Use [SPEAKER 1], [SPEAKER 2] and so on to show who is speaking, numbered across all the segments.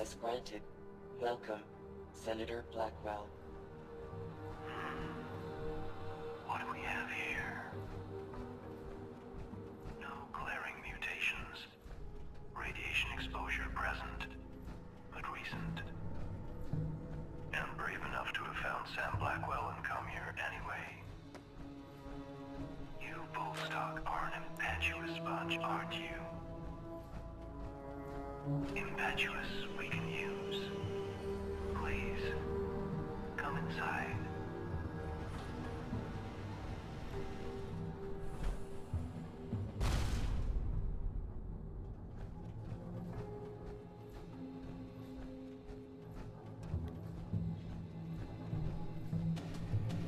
[SPEAKER 1] Access granted. Welcome, Senator Blackwell.
[SPEAKER 2] What do we have here? No glaring mutations. Radiation exposure present, but recent. And brave enough to have found Sam Blackwell and come here anyway. You Bullstock are an impetuous bunch, aren't you? Impetuous we can use. Please, come inside.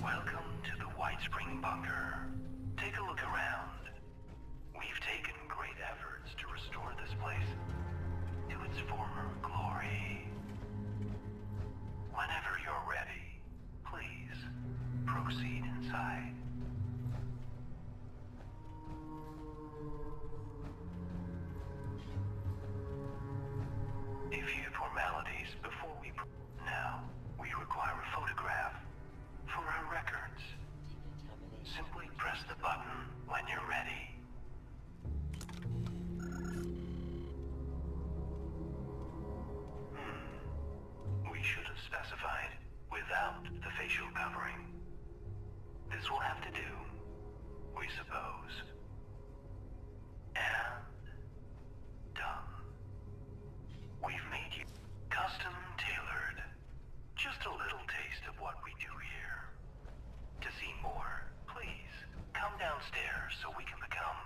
[SPEAKER 2] Welcome to the White Spring Bunker. Take a look around. We've taken great efforts to restore this place to its former glory. Whenever you're ready, please proceed inside. A few formalities before we... Now, we require a photograph for our records. Simply press the button when you're ready. We should have specified without the facial covering. This will have to do, we suppose. And done. We've made you custom tailored. Just a little taste of what we do here. To see more, please come downstairs so we can become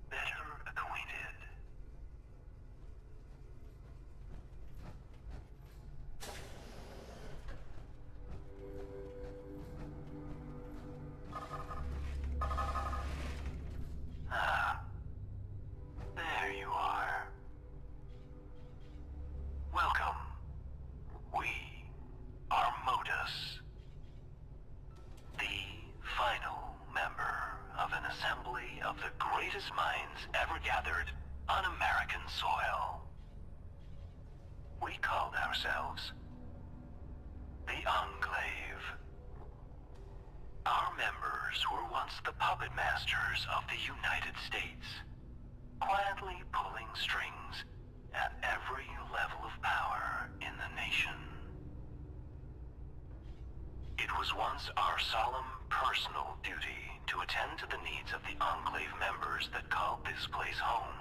[SPEAKER 2] better acquainted. Ah, there you are. Welcome. We are Modus, the final member of an assembly of the greatest minds ever gathered on American soil. We called ourselves the Enclave. Our members were once the puppet masters of the United States, quietly pulling strings at every level of power in the nation. It was once our solemn personal duty to attend to the needs of the Enclave members that called this place home.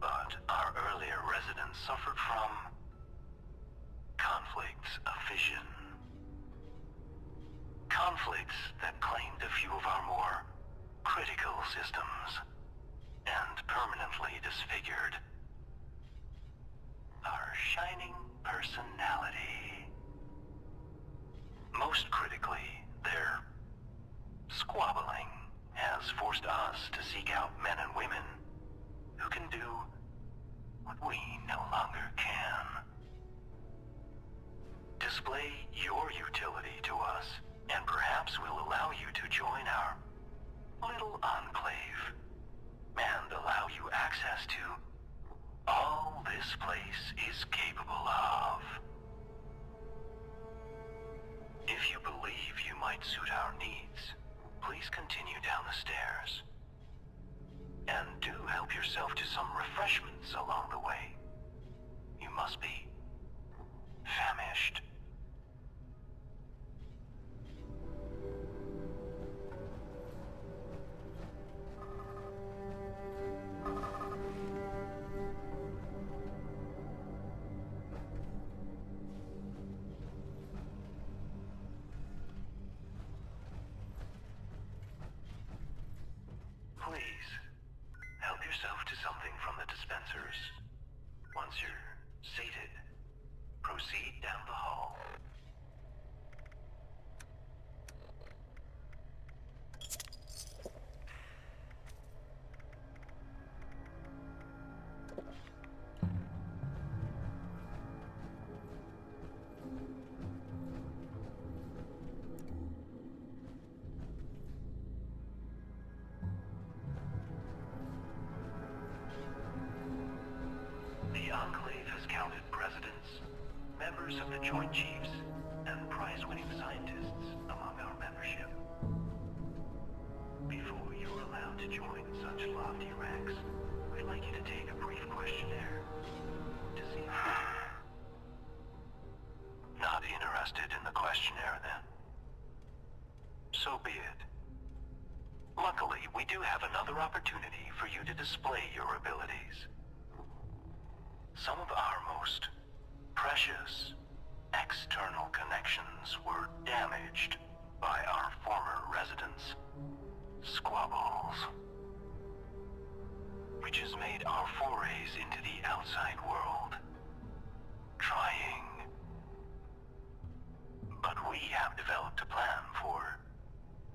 [SPEAKER 2] But our earlier residents suffered from conflicts of vision. Conflicts that claimed a few of our more critical systems and permanently disfigured our shining personality. Most critically, their squabbling has forced us to seek out men and women who can do what we no longer can. Display your utility to us, and perhaps we'll allow you to join our little enclave and allow you access to all this place is capable of. If you believe you might suit our needs, please continue down the stairs. And do help yourself to some refreshments along the way. You must be famished. Please, help yourself to something from the dispensers. Once you're sated, members of the Joint Chiefs and prize-winning scientists among our membership. Before you're allowed to join such lofty ranks, we'd like you to take a brief questionnaire to see. Not interested in the questionnaire, then? So be it. Luckily, we do have another opportunity for you to display your abilities. Some of our most precious external connections were damaged by our former residents' squabbles, which has made our forays into the outside world trying. But we have developed a plan for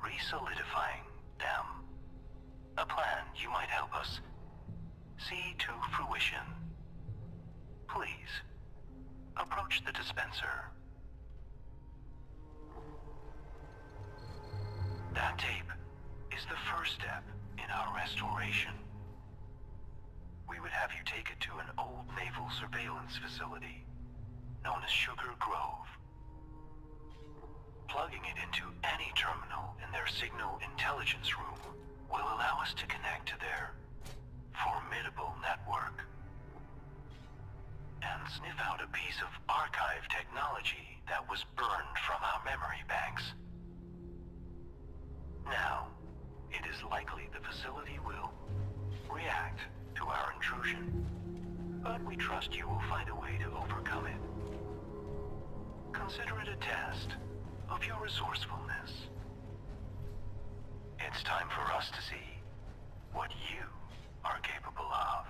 [SPEAKER 2] re-solidifying them. A plan you might help us see to fruition. Please, approach the dispenser. That tape is the first step in our restoration. We would have you take it to an old naval surveillance facility known as Sugar Grove. Plugging it into any terminal in their signal intelligence room will allow us to connect to their formidable network and sniff out a piece of archive technology that was burned from our memory banks. Now, it is likely the facility will react to our intrusion, but we trust you will find a way to overcome it. Consider it a test of your resourcefulness. It's time for us to see what you are capable of.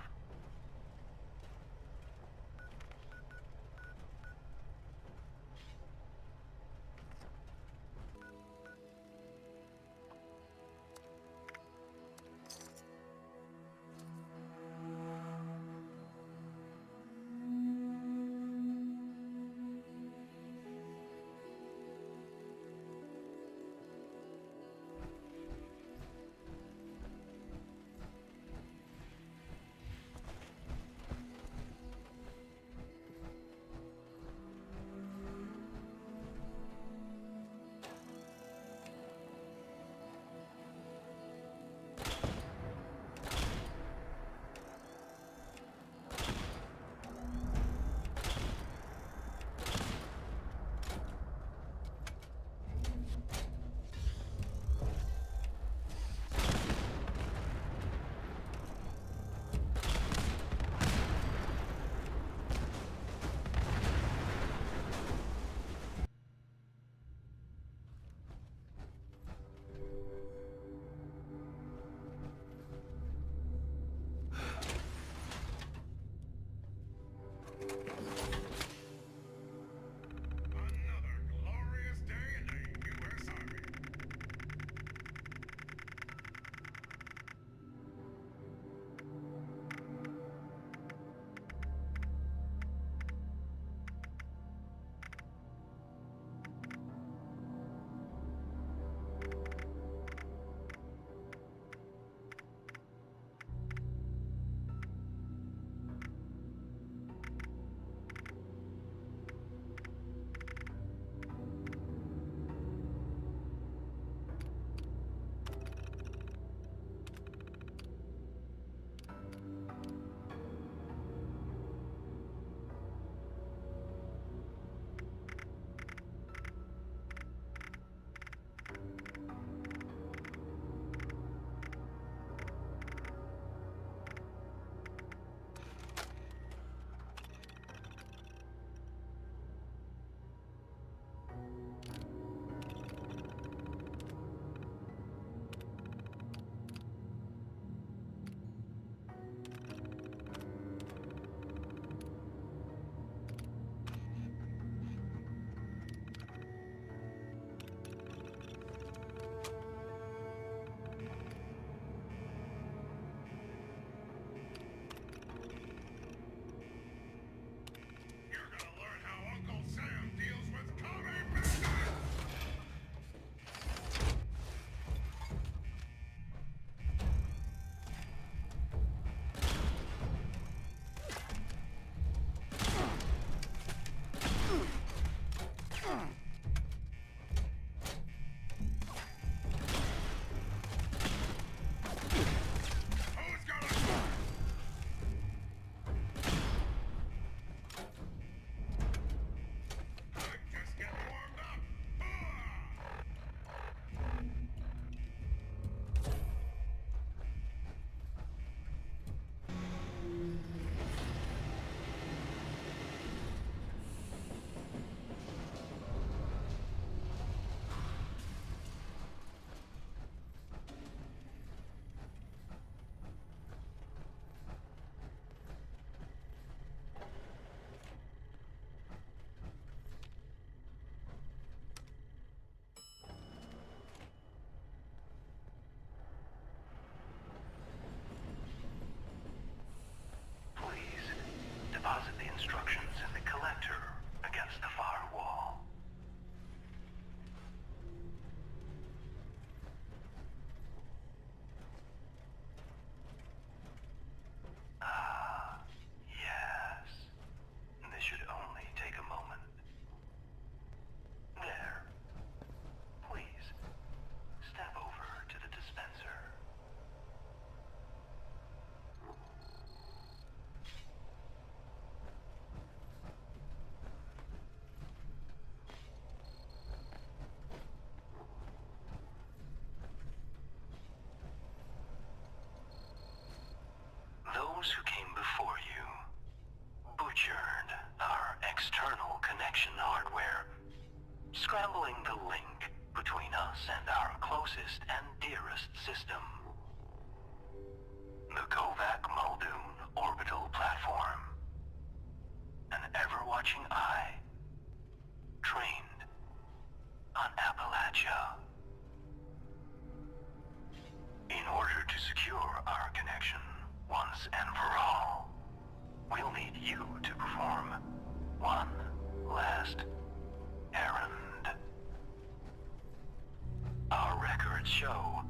[SPEAKER 2] show.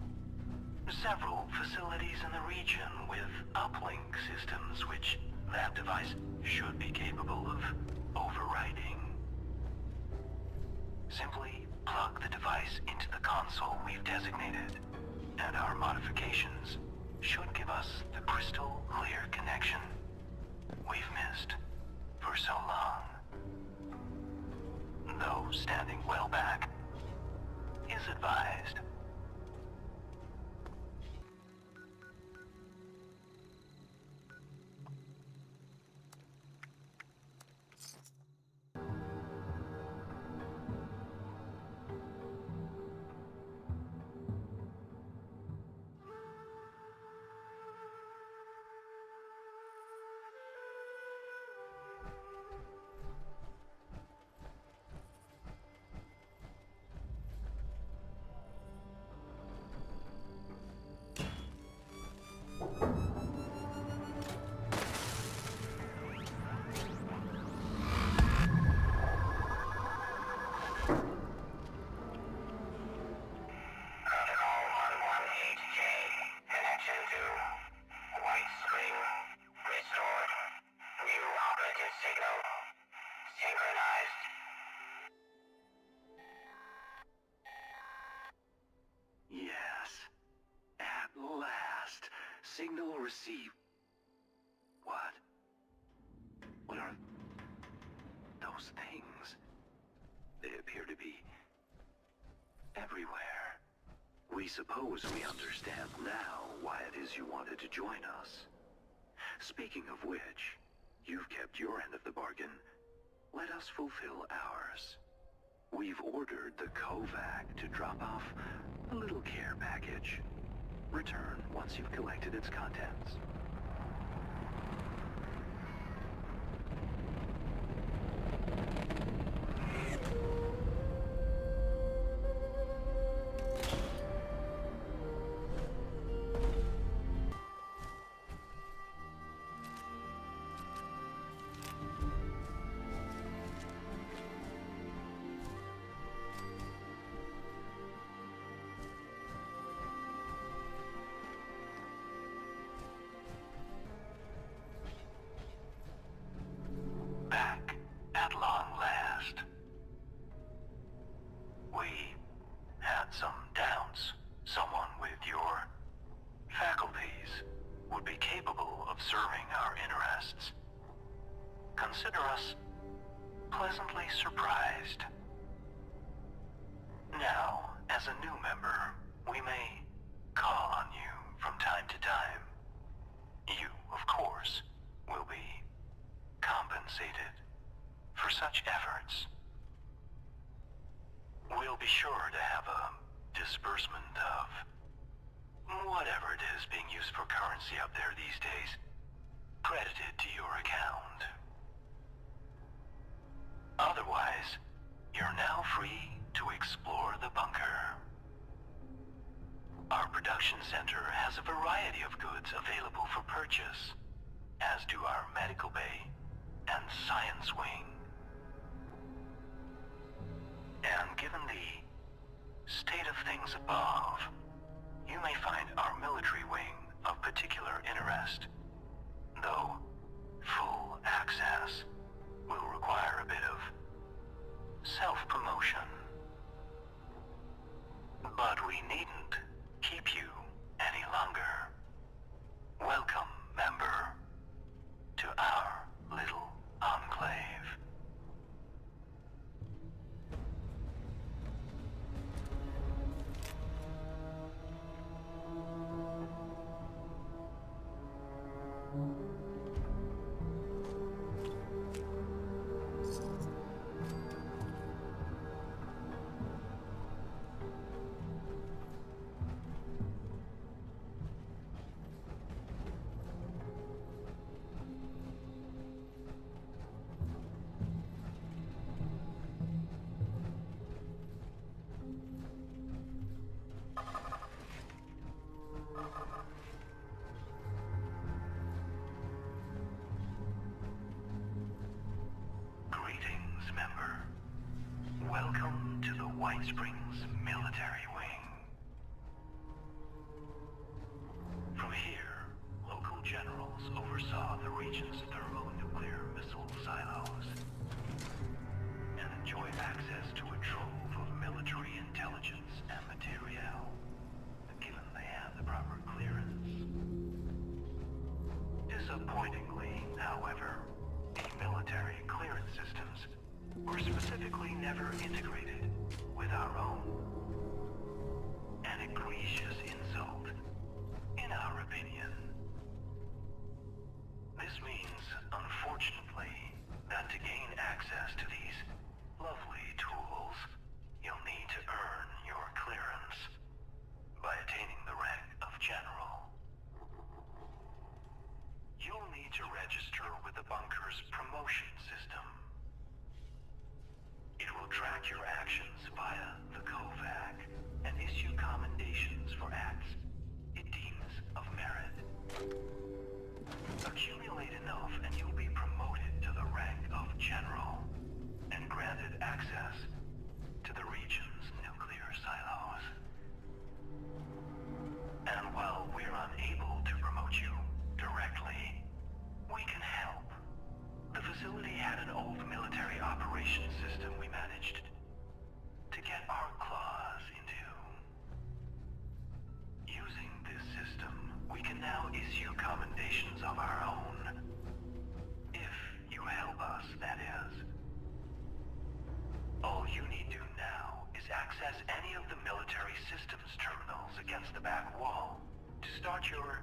[SPEAKER 2] Several facilities in the region with uplink systems which that device should be capable of overriding. Simply plug the device into the console we've designated, and our modifications should give us the crystal clear connection we've missed for so long. Though standing well back is advised. Signal received. What? What are those things? They appear to be everywhere. We suppose we understand now why it is you wanted to join us. Speaking of which, you've kept your end of the bargain. Let us fulfill ours. We've ordered the Kovac to drop off a little care package. Return once you've collected its contents. Back at long last. We had some doubts someone with your faculties would be capable of serving our interests. Consider us pleasantly surprised. Now, as a new member, we may call on you from time to time. You, of course, will be compensated for such efforts. We'll be sure to have a disbursement of whatever it is being used for currency up there these days credited to your account. Otherwise, you're now free to explore the bunker. Our production center has a variety of goods available for purchase, as do our medical bay and science wing. And given the state of things above, you may find our military wing of particular interest, though full access will require a bit of self-promotion. But we needn't keep you any longer. Welcome, member, to our little enclave. Greetings, member. Welcome to the White Springs Military Wing. From here, local generals oversaw the region's thermonuclear missile silos and enjoyed access to a trove of military intelligence and materiel, given they had the proper clearance. Disappointingly, however, the military clearance systems were specifically never integrated with our own. An egregious insult, in our opinion. This means, unfortunately, that to gain access to these lovely tools, you'll need to earn your clearance by attaining the rank of General. You'll need to register with the bunker's promotion system. It will track your actions via the COVAC and issue commendations for acts it deems of merit. Accumulate enough and you'll be promoted to the rank of General and granted access to the region's nuclear silos. And while we're unable to promote you directly, we can help. The facility had an old military operations system we managed to get our claws into. Using this system, we can now issue commendations of our own. If you help us, that is. All you need to do now is access any of the military systems terminals against the back wall to start your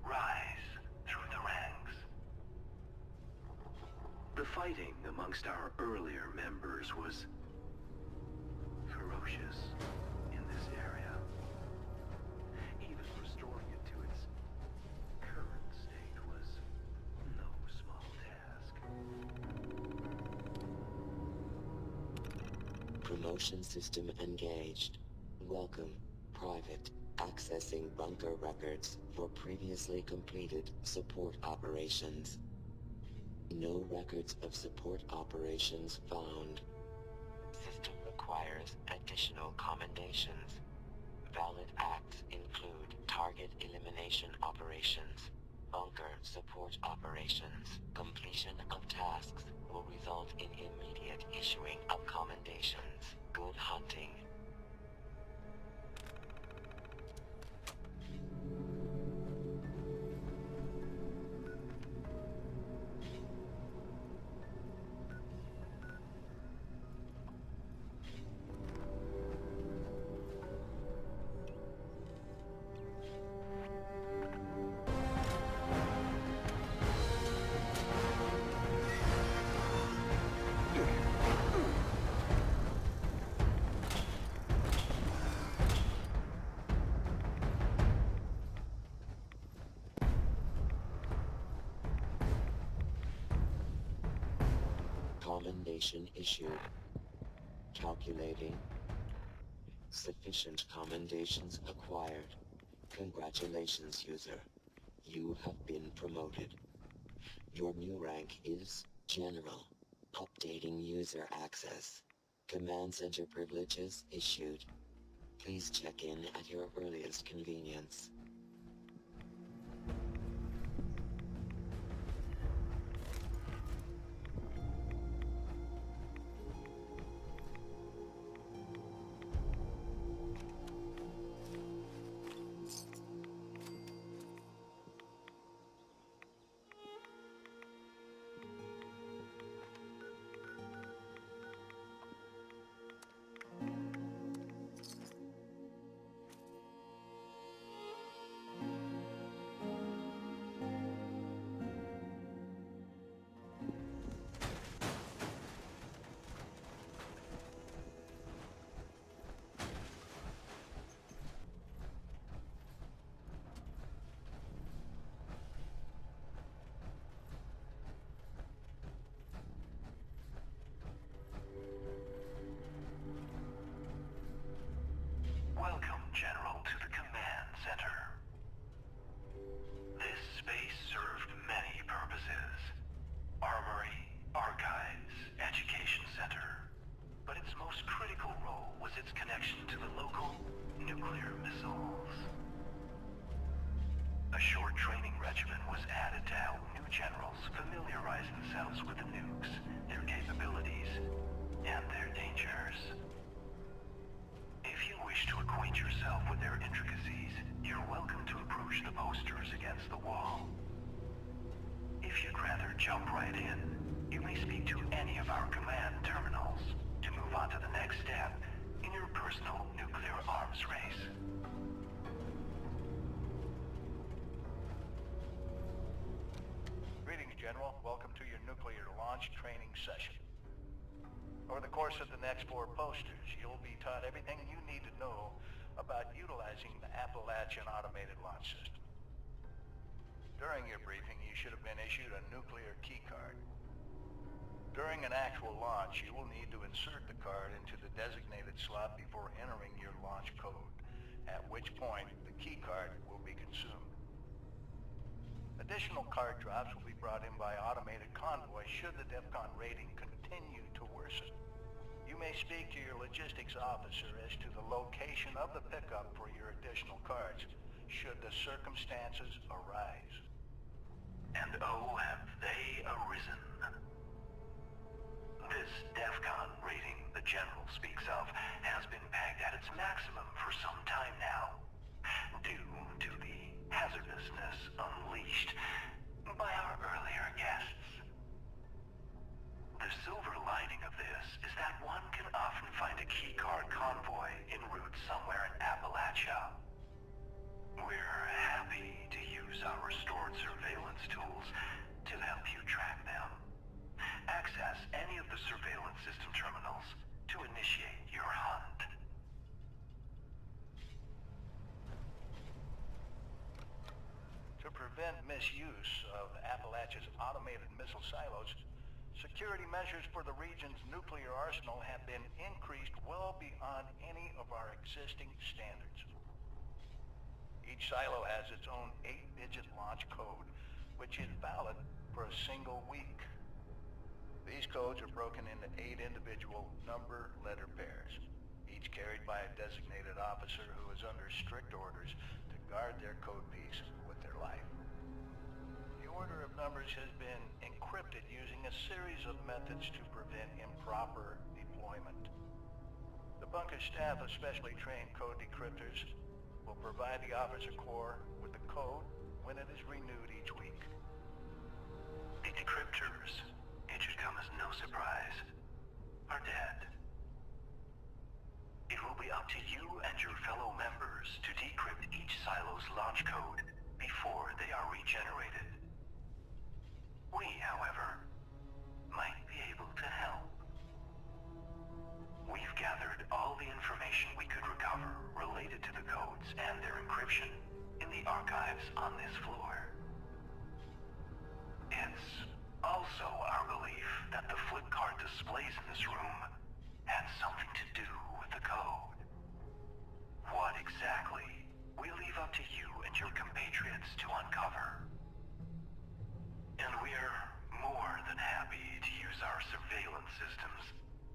[SPEAKER 2] rise through the ranks. The fighting amongst our earlier members was ferocious in this area. Even restoring it to its current state was no small task.
[SPEAKER 1] Promotion system engaged. Welcome, Private. Accessing bunker records for previously completed support operations. No records of support operations found. System requires additional commendations. Valid acts include target elimination operations, bunker support operations. Completion of tasks will result in immediate issuing of commendations. Good hunting. Commendation issued. Calculating. Sufficient commendations acquired. Congratulations, user. You have been promoted. Your new rank is General. Updating user access. Command Center privileges issued. Please check in at your earliest convenience.
[SPEAKER 2] Welcome, General, to the Command Center. This space served many purposes. Armory, archives, education center. But its most critical role was its connection to the local nuclear missiles. yourself with their intricacies, you're welcome to approach the posters against the wall. If you'd rather jump right in, you may speak to any of our command terminals to move on to the next step in your personal nuclear arms race.
[SPEAKER 3] Greetings, General. Welcome to your nuclear launch training session. Over the course of the next 4 posters, you'll be taught everything you need to know about utilizing the Appalachian Automated Launch System. During your briefing, you should have been issued a nuclear key card. During an actual launch, you will need to insert the card into the designated slot before entering your launch code, at which point the key card will be consumed. Additional card drops will be brought in by automated convoy should the DEFCON rating continue to worsen. You may speak to your logistics officer as to the location of the pickup for your additional cards, should the circumstances arise.
[SPEAKER 2] And oh, have they arisen. This DEFCON rating the General speaks of has been pegged at its maximum for some time now, due to the hazardousness unleashed by our earlier guests. The silver lining of this is that one can often find a keycard convoy en route somewhere in Appalachia. We're happy to use our restored surveillance tools to help you track them. Access any of the surveillance system terminals to initiate your hunt.
[SPEAKER 3] To prevent misuse of Appalachia's automated missile silos, security measures for the region's nuclear arsenal have been increased well beyond any of our existing standards. Each silo has its own 8-digit launch code, which is valid for a single week. These codes are broken into 8 individual number-letter pairs, each carried by a designated officer who is under strict orders to guard their code piece with their life. The order of numbers has been encrypted using a series of methods to prevent improper deployment. The bunker staff of specially trained code decryptors will provide the officer corps with the code when it is renewed each week.
[SPEAKER 2] The decryptors, it should come as no surprise, are dead. It will be up to you and your fellow members to decrypt each silo's launch code before they are regenerated. We, however, might be able to help. We've gathered all the information we could recover related to the codes and their encryption in the archives on this floor. It's also our belief that the flip card displays in this room had something to do with the code. What exactly, we'll leave up to you and your compatriots to uncover. And we're more than happy to use our surveillance systems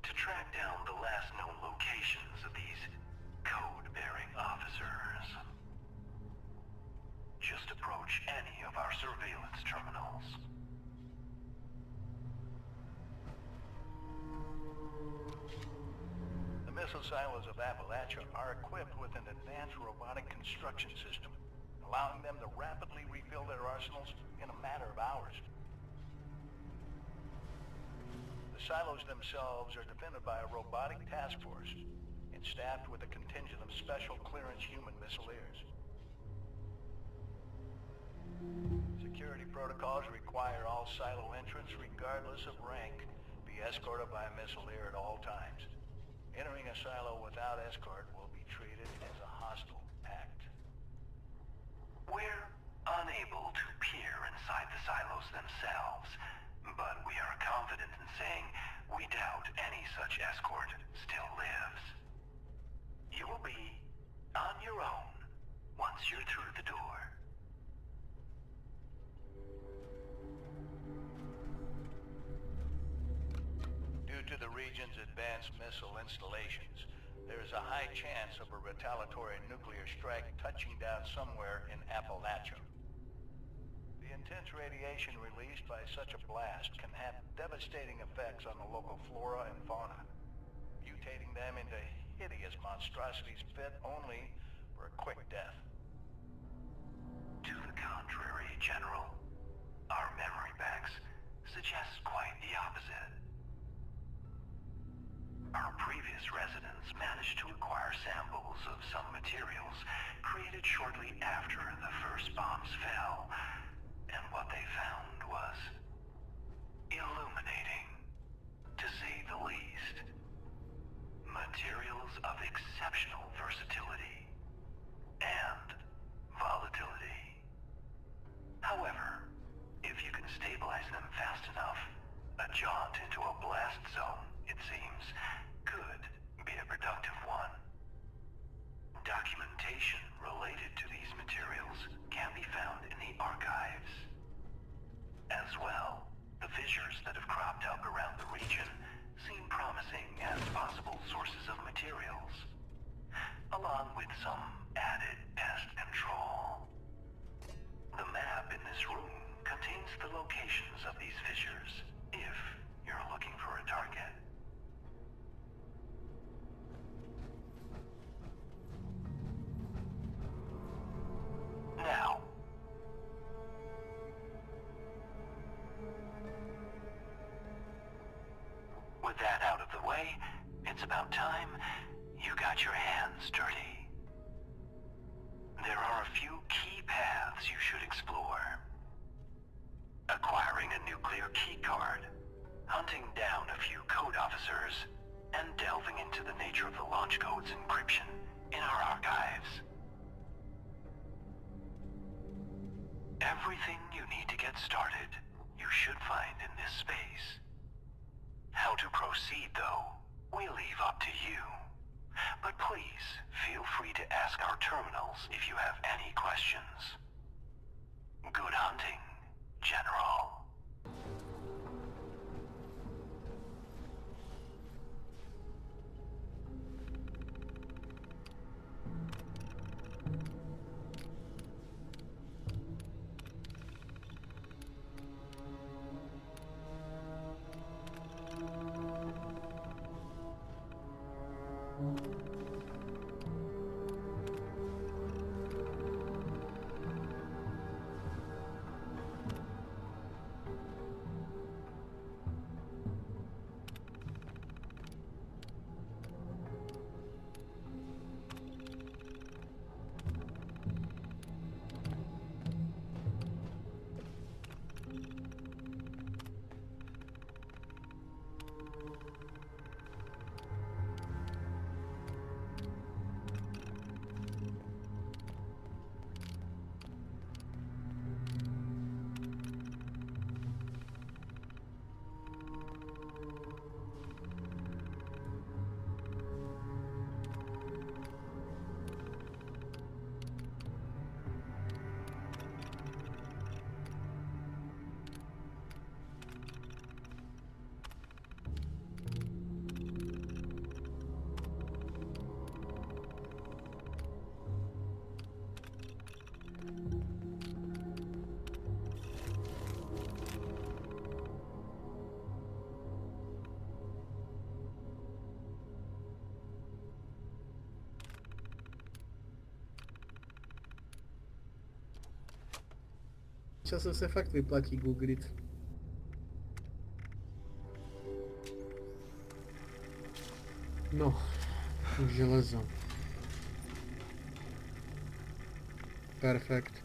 [SPEAKER 2] to track down the last known locations of these code-bearing officers. Just approach any of our surveillance terminals.
[SPEAKER 3] The missile silos of Appalachia are equipped with an advanced robotic construction system, allowing them to rapidly refill their arsenals in a matter of hours. The silos themselves are defended by a robotic task force and staffed with a contingent of special clearance human missileers. Security protocols require all silo entrants, regardless of rank, be escorted by a missileer at all times. Entering a silo without escort will be treated as a hostile act.
[SPEAKER 2] We're unable to peer inside the silos themselves, but we are confident in saying we doubt any such escort still lives. You'll be on your own once you're through the door.
[SPEAKER 3] Due to the region's advanced missile installations, there is a high chance of a retaliatory nuclear strike touching down somewhere in Appalachia. The intense radiation released by such a blast can have devastating effects on the local flora and fauna, mutating them into hideous monstrosities fit only for a quick death.
[SPEAKER 2] To the contrary, General. Our memory banks suggest quite the opposite. Our previous residents managed to acquire samples of some materials created shortly after the first bombs fell, and what they found was illuminating, to say the least. Materials of exceptional versatility and volatility. However, if you can stabilize them fast enough, a jaunt into a blast zone, it seems, could be a productive one. Documentation related to these materials can be found in the archives. As well, the fissures that have cropped up around the region seem promising as possible sources of materials, along with some added pest control. The map in this room contains the locations of these fissures, if you're looking for a target. Now, with that out of the way, it's about time you got your hands dirty. There are a few key paths you should explore. Acquiring a nuclear keycard, hunting down a few code officers, and delving into the nature of the launch code's encryption in our archives. Everything you need to get started, you should find in this space. How to proceed, though, we leave up to you. But please, feel free to ask our terminals if you have any questions. Good hunting, General.
[SPEAKER 4] Časem se fakt vyplatí googlit. No, už železo. Perfekt.